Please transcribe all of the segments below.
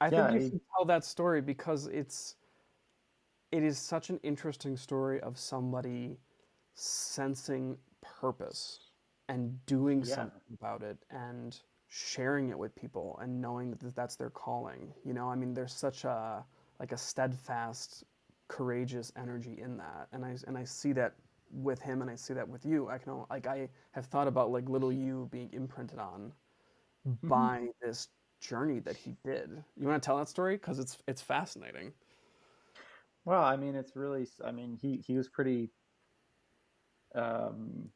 I think Yeah, you should tell that story because it is such an interesting story of somebody sensing purpose and doing yeah, something about it and sharing it with people and knowing that that's their calling. You know, I mean, there's such a like a steadfast, courageous energy in that, and I see that with him, and I see that with you. Like I have thought about like little you being imprinted on hmm. by this journey that he did. You want to tell that story because it's fascinating. Well, I mean, it's really, I mean, he was pretty um,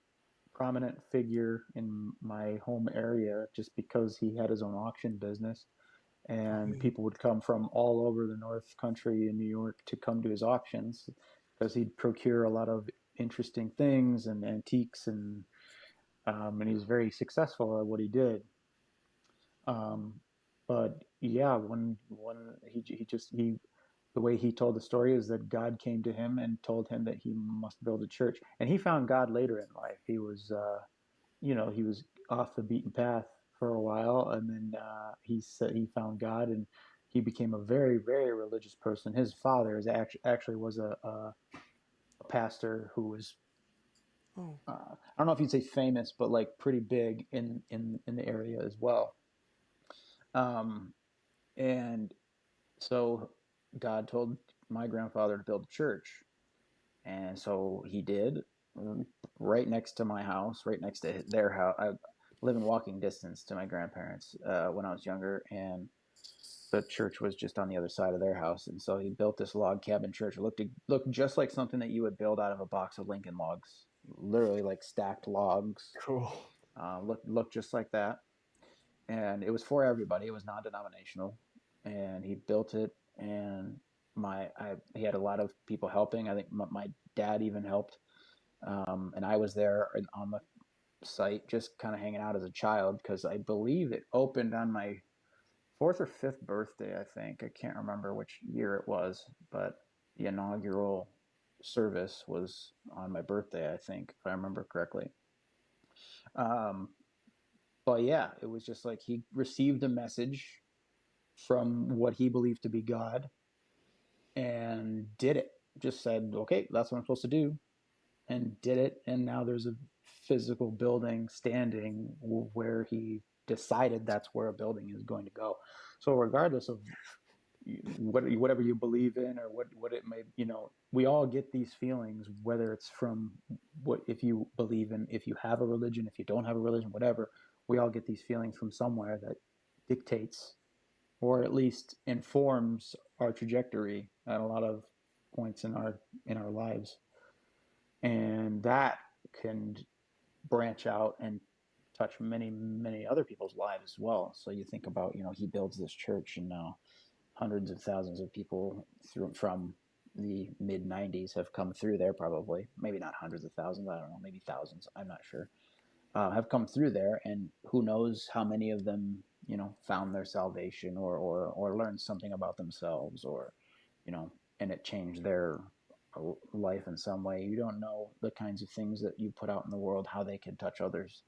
prominent figure in my home area just because he had his own auction business, and Right. people would come from all over the North Country in New York to come to his auctions because he'd procure a lot of interesting things and antiques, and he was very successful at what he did. Um, but yeah, when he the way he told the story is that God came to him and told him that he must build a church, and he found God later in life. He was he was off the beaten path for a while, and then he said he found God, and he became a very, very religious person. His father is actually was a pastor who was Oh, I don't know if you'd say famous, but like pretty big in the area as well. Um, and so God told my grandfather to build a church, and so he did, right next to my house, right next to their house. I live in walking distance to my grandparents when I was younger, and the church was just on the other side of their house. And so he built this log cabin church. It looked just like something that you would build out of a box of Lincoln logs, literally like stacked logs. cool. Looked just like that, and it was for everybody. It was non-denominational, and he built it. And he had a lot of people helping. I think my dad even helped, and I was there on the site just kind of hanging out as a child because I believe it opened on my fourth or fifth birthday. I think I can't remember which year it was, but the inaugural service was on my birthday. I think if I remember correctly. Um, but yeah, it was just like he received a message from what he believed to be God and did it. Just said, okay, that's what I'm supposed to do, and did it. And now there's a physical building standing where he decided that's where a building is going to go. So regardless of whatever you believe in or what it may, we all get these feelings, whether it's from what, if you believe in, if you have a religion, if you don't have a religion, whatever, we all get these feelings from somewhere that dictates or at least informs our trajectory at a lot of points in our lives, and that can branch out and touch many other people's lives as well. So you think about, he builds this church, and now hundreds of thousands of people from the mid 90s have come through there, probably maybe not hundreds of thousands, I don't know, maybe thousands, I'm not sure, have come through there, and who knows how many of them, found their salvation, or learned something about themselves, or and it changed their life in some way. You don't know the kinds of things that you put out in the world, how they can touch others.